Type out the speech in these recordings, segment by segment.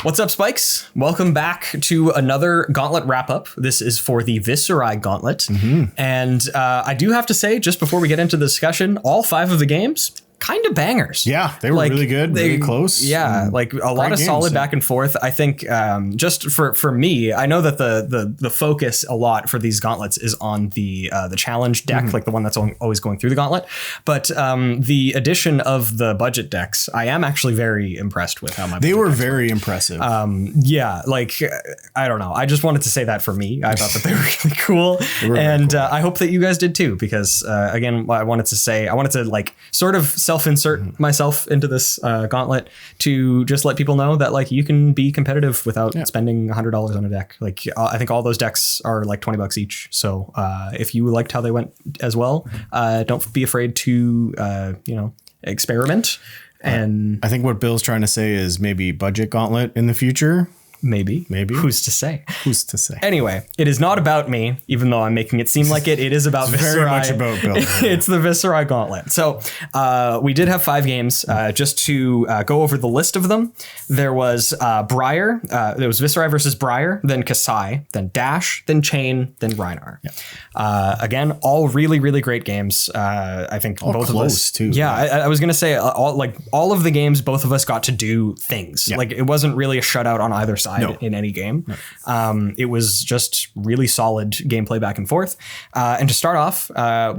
What's up, Spikes? Welcome back to another Gauntlet wrap-up. This is for the Viserai Gauntlet. And I do have to say, just before we get into the discussion, all 5 of the games, kind of bangers. Yeah, they were really good, really close. Yeah, like a lot of solid back and forth. I think just for me, I know that the focus a lot for these gauntlets is on the challenge deck, like the one that's always going through the gauntlet. But the addition of the budget decks, I am actually very impressed with how they were very impressive. Yeah, like I don't know. I just wanted to say that for me. I thought that they were really cool, and cool. I hope that you guys did too. Because again, I wanted to like sort of self-insert myself into this gauntlet to just let people know that like you can be competitive without spending $100 on a deck. Like I think all those decks are like $20 each. So if you liked how they went as well, don't be afraid to experiment. And I think what Bill's trying to say is maybe budget gauntlet in the future. Maybe. Who's to say? Anyway, it is not about me, even though I'm making it seem like it. It is about Viserai. Very much about Bill. It's the Viserai Gauntlet. So we did have 5 games. Just to go over the list of them, there was Briar. There was Viserai versus Briar, then Kaisa, then Dash, then Chain, then Rhino. Yeah. Again, all really, really great games. I think all both of us too. Yeah, I was gonna say all of the games, both of us got to do things. Yeah. Like it wasn't really a shutout on either side. In any game. It was just really solid gameplay back and forth. And to start off,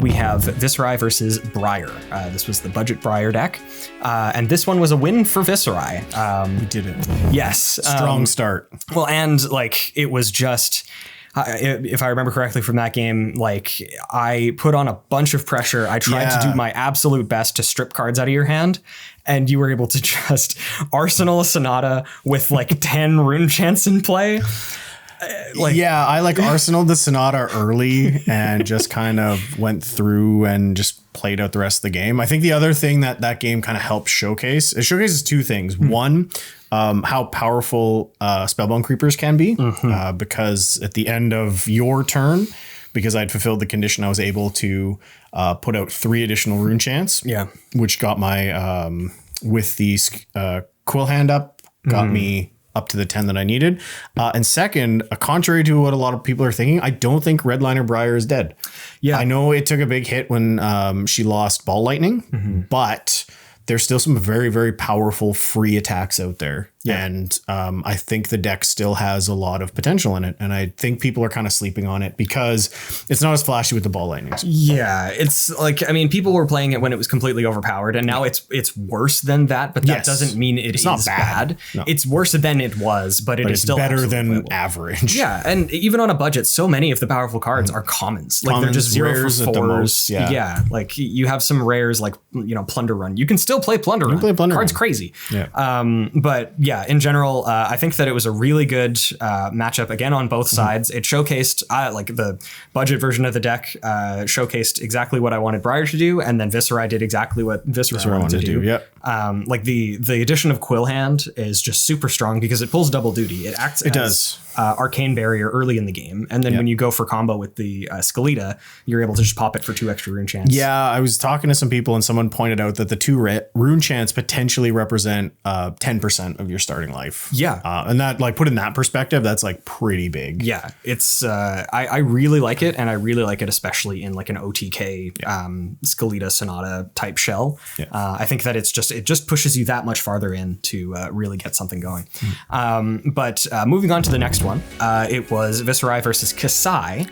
we have Viserai versus Briar. This was the budget Briar deck. And this one was a win for Viserai. We did it. Yes. Strong start. Well, and like it was just... if I remember correctly from that game, like I put on a bunch of pressure. I tried to do my absolute best to strip cards out of your hand, and you were able to just arsenal a Sonata with like 10 rune chants in play. I like arsenaled the Sonata early and just kind of went through and just played out the rest of the game. I think the other thing that game kind of helps showcase, it showcases 2 things. One, how powerful Spellbound Creepers can be, because at the end of your turn, because I'd fulfilled the condition, I was able to put out 3 additional rune chants, which got my, with the Quill Hand up, got me up to the 10 that I needed. And second, contrary to what a lot of people are thinking, I don't think Redliner Briar is dead. Yeah, I know it took a big hit when she lost Ball Lightning, but there's still some very, very powerful free attacks out there. Yeah. And I think the deck still has a lot of potential in it. And I think people are kind of sleeping on it because it's not as flashy with the Ball Lightnings. Yeah, it's like, I mean, people were playing it when it was completely overpowered, and now it's worse than that. But that doesn't mean it's not bad. No. It's worse than it was, but it's still better than playable. Average. Yeah, and even on a budget, so many of the powerful cards are commons. Like they're just 0 for 4s. At the most, yeah, like you have some rares like Plunder Run. You can still play Plunder Run. Card's crazy. Yeah. But yeah, in general, I think that it was a really good matchup again on both sides. It showcased like the budget version of the deck showcased exactly what I wanted Briar to do, and then Viserai did exactly what Viserai wanted to do. Yep. Like the addition of Quill Hand is just super strong because it pulls double duty. It acts as Arcane Barrier early in the game, and then when you go for combo with the Skeleta, you're able to just pop it for 2 extra rune chants. Yeah, I was talking to some people and someone pointed out that the 2 rune chants potentially represent 10% of your starting life. Yeah. And that, like, put in that perspective, that's like pretty big. Yeah, it's I really like it, and I really like it especially in like an OTK Skeleta Sonata type shell. Yeah. I think that it just pushes you that much farther in to really get something going. But moving on to the next one, it was Viserai versus Kaisa.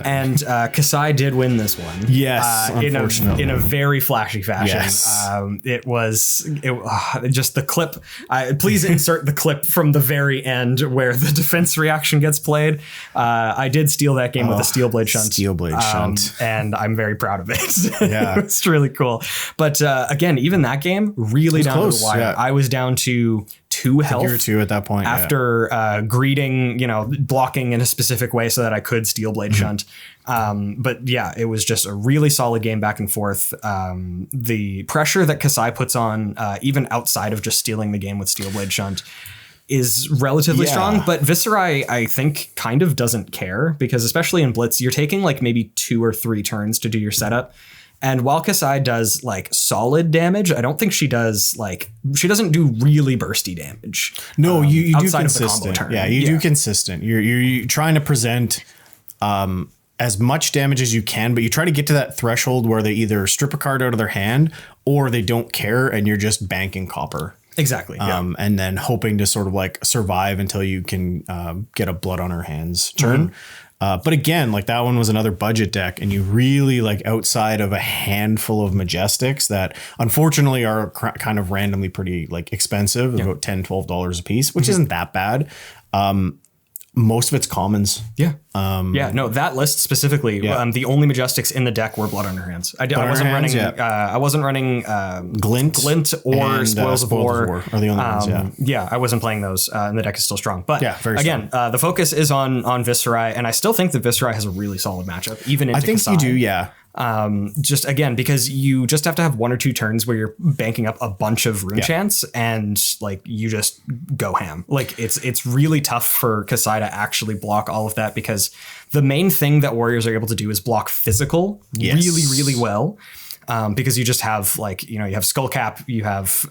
And Kaisa did win this one. Yes, unfortunately. In a very flashy fashion. Yes. It was just the clip. Please insert the clip from the very end where the defense reaction gets played. I did steal that game with a Steel Blade Shunt. And I'm very proud of it. Yeah. It's really cool. But again, even that game, really down close, to the wire. Yeah. I was down to 2 health. You were 2 at that point. After greeting, blocking in a specific way so that I could Steel Blade Shunt. But yeah, it was just a really solid game back and forth. The pressure that Kaisa puts on, even outside of just stealing the game with Steel Blade Shunt, is relatively strong, but Viserai, I think, kind of doesn't care, because especially in Blitz, you're taking like maybe 2 or 3 turns to do your setup. And while Kaisa does like solid damage, I don't think she doesn't do really bursty damage. No, you do consistent. Yeah, you do consistent. You're trying to present as much damage as you can, but you try to get to that threshold where they either strip a card out of their hand or they don't care and you're just banking copper. Exactly. And then hoping to sort of like survive until you can get a blood on her hands turn. But again, like that one was another budget deck, and you really like outside of a handful of Majestics that unfortunately are kind of randomly pretty like expensive, about $10, $12 a piece, which isn't that bad. Most of it's commons. Yeah. No, that list specifically, the only Majestics in the deck were Blood on Her Hands. I wasn't running Glint or Spoils of War are the only ones. I wasn't playing those, and the deck is still strong. But again, the focus is on Viserai, and I still think that Viserai has a really solid matchup, even into Kaisa. You do, yeah. Just again, because you just have to have 1 or 2 turns where you're banking up a bunch of rune chants and like you just go ham. Like it's really tough for Kaisa to actually block all of that, because the main thing that warriors are able to do is block physical really, really well. Because you just have like, you have Skullcap, you have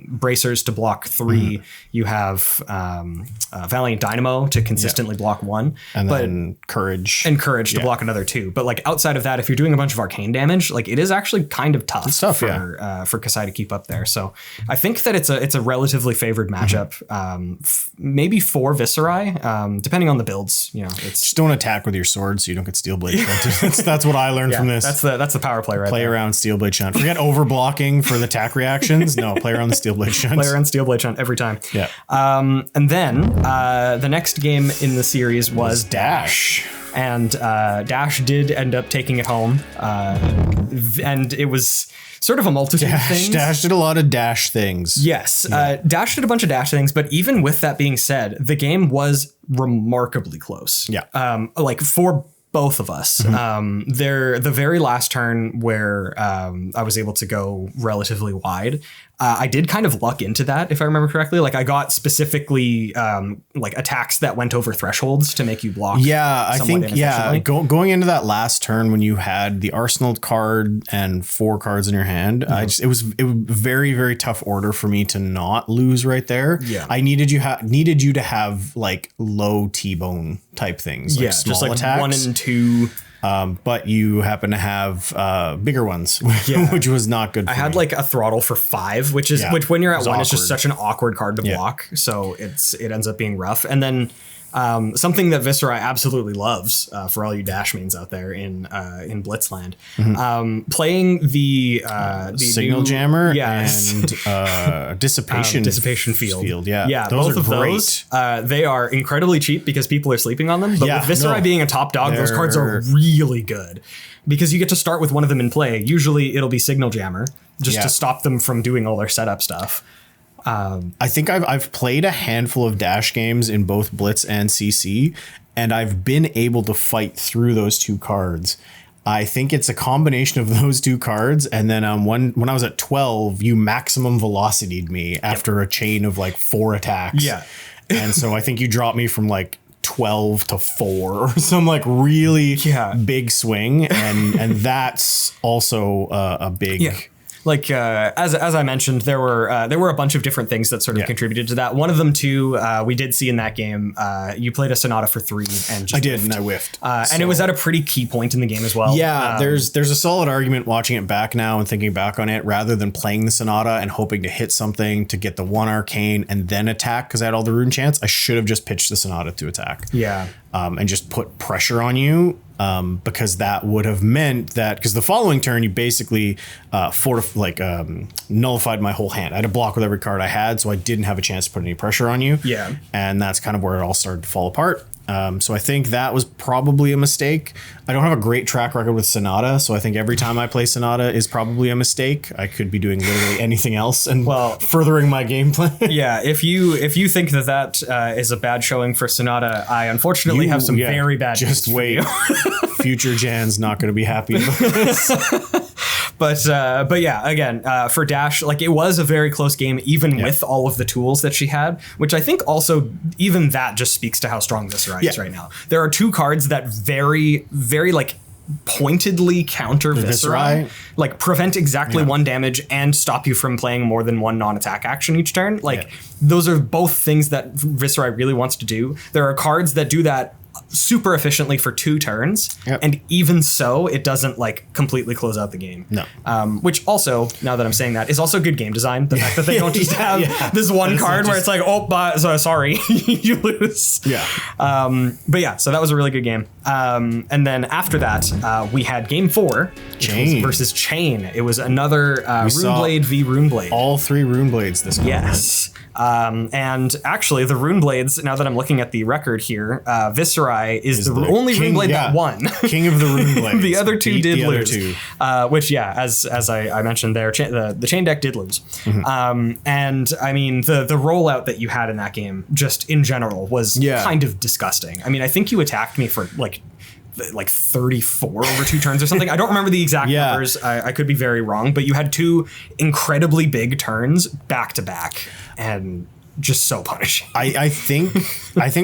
bracers to block 3, you have Valiant Dynamo to consistently block 1, and then Courage to block another 2. But like outside of that, if you're doing a bunch of arcane damage, like it is actually kind of tough for Kaisa to keep up there. So I think that it's a relatively favored matchup, maybe for Viserai, depending on the builds. It's just don't attack with your sword so you don't get Steel Blade. That's what I learned from this. That's the power play, right? Play around Steel Blade Shunt. Forget overblocking for the attack reactions. No, play around the Steel Blade Shunt. Play around Steel Blade Shunt every time. Yeah. And then the next game in the series was Dash. And Dash did end up taking it home. And it was sort of a multitude of things. Dash did a lot of Dash things. Yes. Dash did a bunch of Dash things, but even with that being said, the game was remarkably close. Yeah. Like for both of us. The very last turn where I was able to go relatively wide, I did kind of luck into that, if I remember correctly. Like I got specifically like attacks that went over thresholds to make you block. Yeah, I think going into that last turn when you had the Arsenal card and 4 cards in your hand, it was very, very tough order for me to not lose right there. Yeah, I needed you to have like low T-bone type things, like small just like attacks. 1 and 2. But you happen to have bigger ones, which was not good for me. I had like a throttle for 5, which when you're at 1 is just such an awkward card to block. So it ends up being rough. And then something that Viserai absolutely loves, for all you Dash mains out there in Blitzland, playing the Signal Jammer and Dissipation Field. Yeah, those both of great. Those they are incredibly cheap because people are sleeping on them. But with Viserai being a top dog, those cards are really good because you get to start with one of them in play. Usually it'll be Signal Jammer just to stop them from doing all their setup stuff. I think I've played a handful of Dash games in both Blitz and CC, and I've been able to fight through those 2 cards. I think it's a combination of those 2 cards, and then when I was at 12, you maximum velocity'd me after a chain of like 4 attacks. Yeah, and so I think you dropped me from like 12 to 4 or some like really big swing, and that's also a big. Yeah. Like as I mentioned, there were a bunch of different things that sort of contributed to that. One of them too, we did see in that game. You played a Sonata for 3 and just I whiffed, and it was at a pretty key point in the game as well. Yeah, there's a solid argument watching it back now and thinking back on it, rather than playing the Sonata and hoping to hit something to get the 1 arcane and then attack because I had all the rune chants. I should have just pitched the Sonata to attack. Yeah, and just put pressure on you. Because that would have meant that because the following turn you basically nullified my whole hand. I had to block with every card I had, so I didn't have a chance to put any pressure on you. Yeah, and that's kind of where it all started to fall apart. So I think that was probably a mistake. I don't have a great track record with Sonata, so I think every time I play Sonata is probably a mistake. I could be doing literally anything else and furthering my gameplay. Yeah, if you think that is a bad showing for Sonata, I unfortunately have some very bad news. Just wait. Future Jan's not going to be happy about this. But yeah, again, for Dash, like it was a very close game, even with all of the tools that she had, which I think also even that just speaks to how strong Viserai is right now. There are 2 cards that very, very like pointedly counter Viserai, like prevent exactly one damage and stop you from playing more than one non-attack action each turn. Like those are both things that Viserai really wants to do. There are cards that do that super efficiently for 2 turns, and even so, it doesn't like completely close out the game. No. Which also, now that I'm saying that, is also good game design. The fact that they don't just have this one card where it's like, sorry, you lose. Yeah. But yeah, so that was a really good game. And then after that, we had game 4, Chain versus Chain. It was another Runeblade v Runeblade. All 3 Runeblades this game. Yes. And actually, the Runeblades, now that I'm looking at the record here, Viserai is the only Runeblade that won. King of the Runeblades. The other 2 did lose. Which, as I mentioned there, the Chain deck did lose. And I mean, the rollout that you had in that game, just in general, was kind of disgusting. I mean, I think you attacked me for like 34 over 2 turns or something. I don't remember the exact numbers. I could be very wrong, but you had 2 incredibly big turns back to back and just so punishing. I think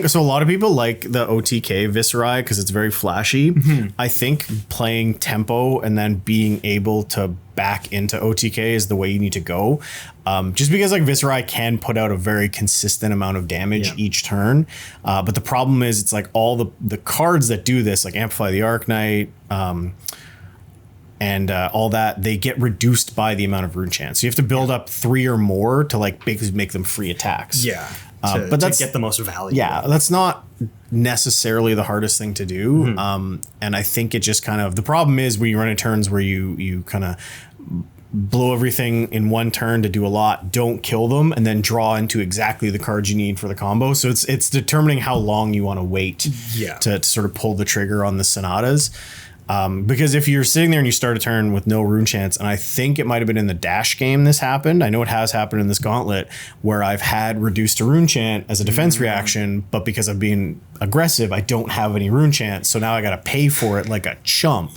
so. A lot of people like the OTK Viserai because it's very flashy. I think playing tempo and then being able to back into OTK is the way you need to go. Just because like Viserai can put out a very consistent amount of damage each turn. But the problem is it's like all the cards that do this, like Amplify the Arcanite, and all that, they get reduced by the amount of rune chance. So you have to build up 3 or more to like make them free attacks. But that's to get the most value. That's not necessarily the hardest thing to do. And I think it just kind of, the problem is when you run into turns where you kind of blow everything in one turn to do a lot, don't kill them, and then draw into exactly the cards you need for the combo. So it's determining how long you want to wait to sort of pull the trigger on the Sonatas. Because if you're sitting there and you start a turn with no rune chance, and I think it might have been in the Dash game this happened. I know it has happened in this Gauntlet where I've had reduced to rune chant as a defense reaction, but because I'm being aggressive, I don't have any rune chant, so now I got to pay for it like a chump,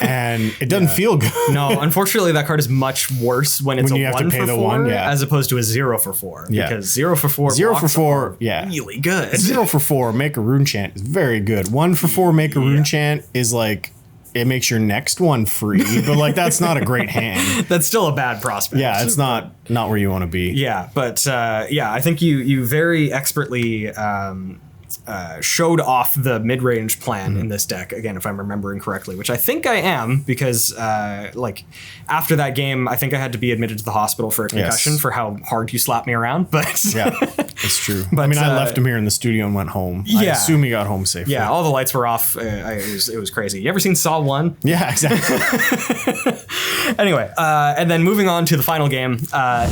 and it doesn't feel good. No, unfortunately, that card is much worse when it's when you a have 1 to pay for the 4 1, as opposed to a 0 for 4. Because 0 for 4, 0 for 4, really good. 0 for 4, make a rune chant is very good. 1 for 4, make a rune chant is like, it makes your next one free, but like that's not a great hand. That's still a bad prospect. Yeah, it's not where you want to be. Yeah, but I think you very expertly showed off the mid-range plan in this deck, again, if I'm remembering correctly, which I think I am, because like after that game, I think I had to be admitted to the hospital for a concussion for how hard you slapped me around. But it's true. But I mean, I left him here in the studio and went home. I assume he got home safely. Yeah, all the lights were off. It was crazy. You ever seen Saw 1? Yeah, exactly. Anyway, and then moving on to the final game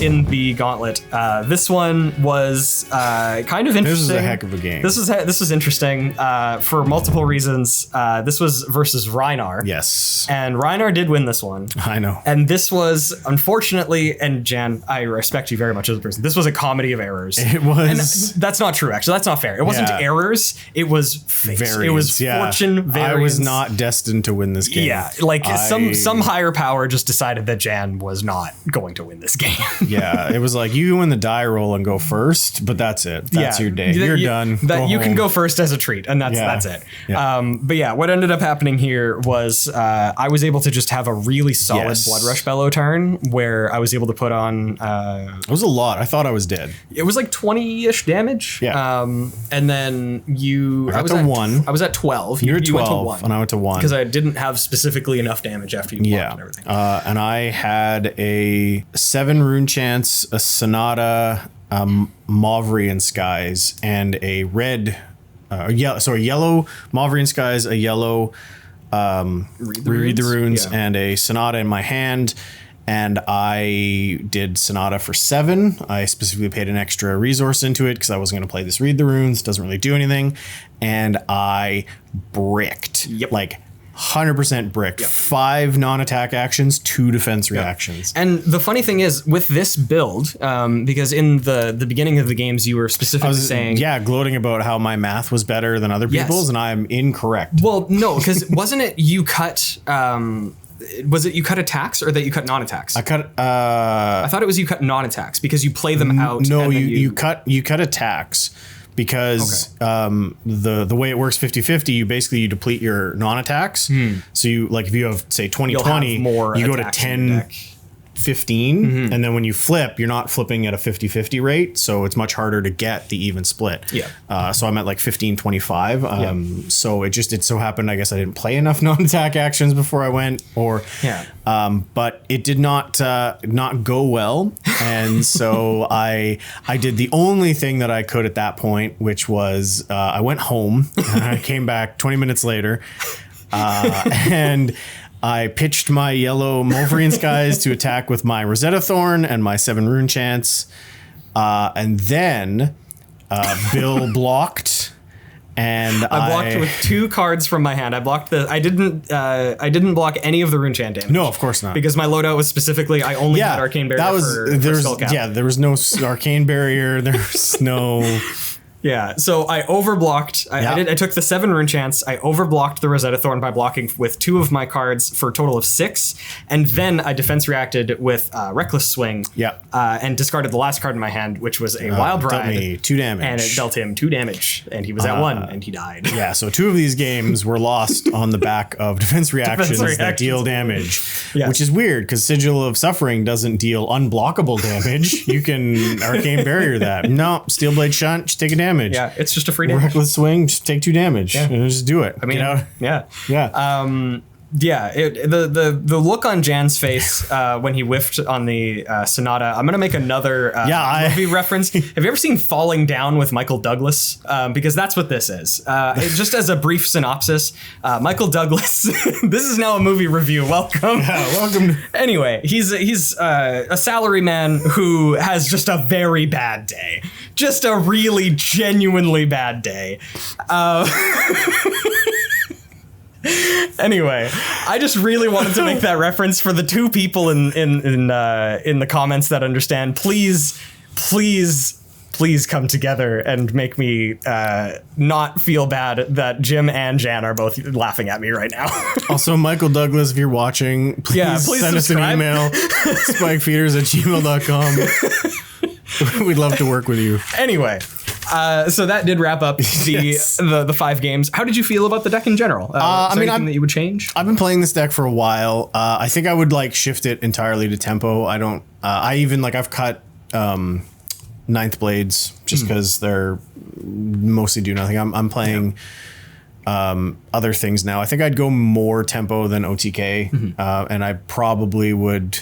in the Gauntlet. This one was kind of interesting. This was a heck of a game. This was interesting for multiple reasons. This was versus Rhino. Yes. And Rhino did win this one. I know. And this was, unfortunately, and Jan, I respect you very much as a person, this was a comedy of errors. It was. And that's not true, actually. That's not fair. It wasn't errors. It was face. Variance, it was fortune variance. I was not destined to win this game. Yeah, like some higher power just decided that Jan was not going to win this game. Yeah, it was like, you win the die roll and go first, but that's it. That's your day. You're done. You can go first as a treat, and that's it. Yeah. But yeah, what ended up happening here was I was able to just have a really solid Blood Rush Bellow turn where I was able to put on... it was a lot. I thought I was dead. It was like 20-ish damage. Yeah. And then I was at 1. I was at 12. You were 12, went to 1. And I went to 1. Because I didn't have specifically enough damage after you blocked and everything. And I had a 7 rune chance, a Sonata, Mauvrian Skies, and a red... a yellow Mauvrian Skies, a yellow Read the Runes, and a Sonata in my hand. And I did Sonata for 7. I specifically paid an extra resource into it because I wasn't going to play this Read the Runes. Doesn't really do anything. And I bricked. Like 100% bricked. 5 non-attack actions, 2 defense reactions. And the funny thing is, with this build, because in the beginning of the games, you were specifically saying... Yeah, gloating about how my math was better than other people's, and I'm incorrect. Well, no, because wasn't it you cut... was it you cut attacks or that you cut non-attacks? I cut... I thought it was you cut non-attacks because you play them out. No, you cut attacks. because the way it works 50-50, you deplete your non-attacks. So you like if you have say 20-20, you go to 10-15, and then when you flip, you're not flipping at a 50-50 rate, so it's much harder to get the even split. So I'm at like 15-25. So it so happened, I guess I didn't play enough non-attack actions before I went, but it did not go well, and so I did the only thing that I could at that point, which was I went home and I came back 20 minutes later, and I pitched my yellow Mulverian Skies to attack with my Rosetta Thorn and my 7 Rune Chants. And then Bill blocked. And I blocked with 2 cards from my hand. I didn't block any of the Rune Chant damage. No, of course not. Because my loadout was specifically, I only had Arcane Barrier for Skullcap. Yeah, there was no Arcane Barrier. There was no... Yeah, so I overblocked. I took the 7 Rune Chants. I overblocked the Rosetta Thorn by blocking with 2 of my cards for a total of 6, and then I defense reacted with Reckless Swing. And discarded the last card in my hand, which was a Wild Ride. Dealt me 2 damage, and it dealt him 2 damage, and he was at 1, and he died. Yeah, so 2 of these games were lost on the back of defense reactions that deal damage, which is weird because Sigil of Suffering doesn't deal unblockable damage. You can Arcane Barrier that. No, Steel Blade Shunt, just take a damage. Yeah, it's just a free damage. Reckless Swing, just take 2 damage. And just do it. I mean, the look on Jan's face when he whiffed on the Sonata. I'm gonna make another movie reference. Have you ever seen Falling Down with Michael Douglas? Because that's what this is. Just as a brief synopsis, Michael Douglas. This is now a movie review. Welcome. Welcome. Anyway, he's a salary man who has just a very bad day. Just a really genuinely bad day. Anyway, I just really wanted to make that reference for the 2 people in the comments that understand. Please come together and make me not feel bad that Jim and Jan are both laughing at me right now. Also, Michael Douglas, if you're watching, please send us an email, spikefeeders@gmail.com. We'd love to work with you. Anyway, so that did wrap up the 5 games. How did you feel about the deck in general? Anything that you would change? I've been playing this deck for a while. I think I would shift it entirely to tempo. I don't. I've cut Ninth Blades just because they're mostly do nothing. I'm playing other things now. I think I'd go more tempo than OTK, and I probably would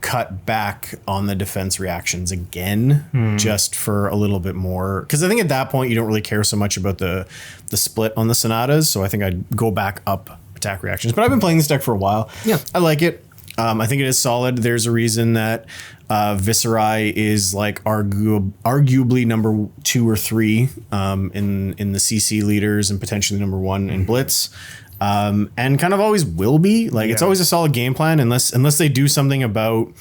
cut back on the defense reactions again, just for a little bit more, because I think at that point you don't really care so much about the split on the Sonatas, so I think I'd go back up attack reactions. But I've been playing this deck for a while. I like it. I think it is solid. There's a reason that Viserai is arguably number 2 or 3 in the CC leaders, and potentially number 1 in Blitz. And kind of always will be. It's always a solid game plan unless they do something about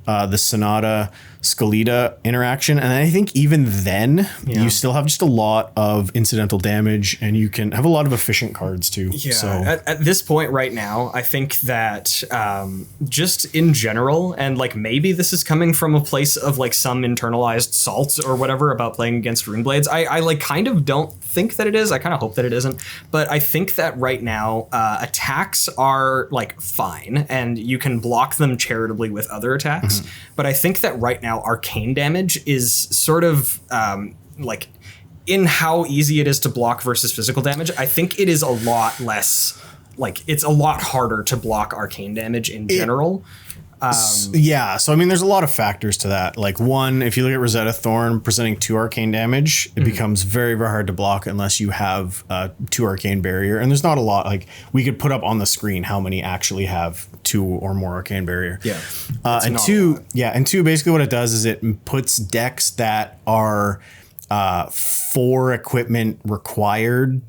the Sonata Skeleta interaction. And I think even then you still have just a lot of incidental damage, and you can have a lot of efficient cards too. So at this point right now, I think that just in general, and maybe this is coming from a place of some internalized salt or whatever about playing against Rune Blades. I kind of don't think that it is. I kind of hope that it isn't. But I think that right now attacks are fine, and you can block them charitably with other attacks. But I think that right now arcane damage is sort of in how easy it is to block versus physical damage. I think it is a lot less, it's a lot harder to block arcane damage in general. So I mean, there's a lot of factors to that. One, if you look at Rosetta Thorn presenting 2 arcane damage, it becomes very, very hard to block unless you have 2 arcane barrier. And there's not a lot. We could put up on the screen how many actually have 2 or more arcane barrier. And 2, basically what it does is it puts decks that are 4 equipment required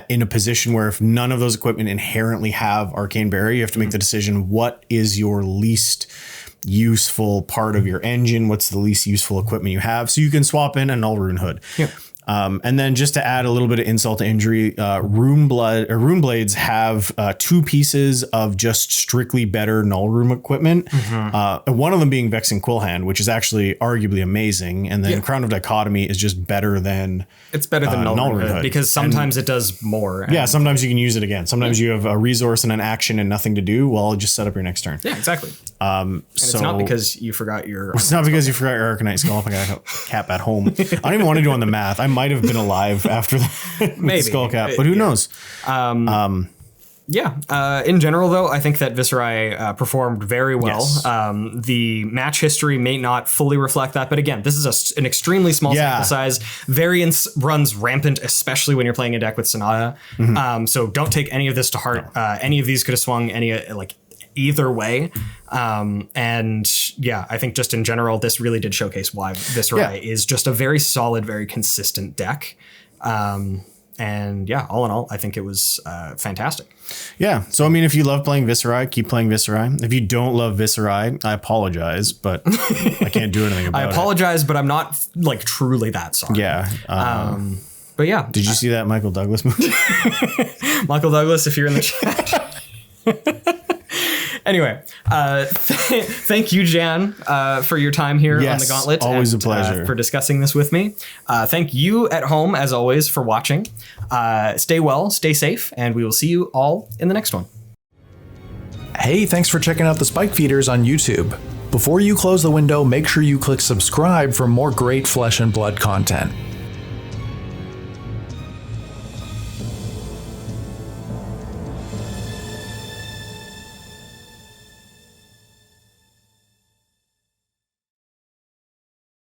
in a position where if none of those equipment inherently have arcane barrier, you have to make the decision, what is your least useful part of your engine? What's the least useful equipment you have? So you can swap in a Null Rune Hood. And then just to add a little bit of insult to injury, Rune Blades have 2 pieces of just strictly better Null Room equipment. One of them being Vexing Quillhand, which is actually arguably amazing. And then Crown of Dichotomy is just better than... It's better than Null Room Hood because sometimes it does more. Yeah, sometimes you can use it again. Sometimes you have a resource and an action and nothing to do. Well, just set up your next turn. Yeah, exactly. And it's not because you forgot your... It's not because you forgot your Arcanite Skull Cap at home. I don't even want to do on the math. I might have been alive after the Skull Cap, but who knows? In general, though, I think that Viserai performed very well. Yes. The match history may not fully reflect that, but again, this is an extremely small sample size. Variance runs rampant, especially when you're playing a deck with Sonata. So don't take any of this to heart. Any of these could have swung either way. I think just in general, this really did showcase why Viserai is just a very solid, very consistent deck. All in all, I think it was fantastic. Yeah. So, I mean, if you love playing Viserai, keep playing Viserai. If you don't love Viserai, I apologize, but I can't do anything about it. I apologize, but I'm not truly that sorry. Yeah. But yeah. Did you see that Michael Douglas movie? Michael Douglas, if you're in the chat. Anyway, thank you, Jan, for your time here on the Gauntlet. Always a pleasure. For discussing this with me. Thank you at home, as always, for watching. Stay well, stay safe, and we will see you all in the next one. Hey, thanks for checking out the Spike Feeders on YouTube. Before you close the window, make sure you click subscribe for more great Flesh and Blood content.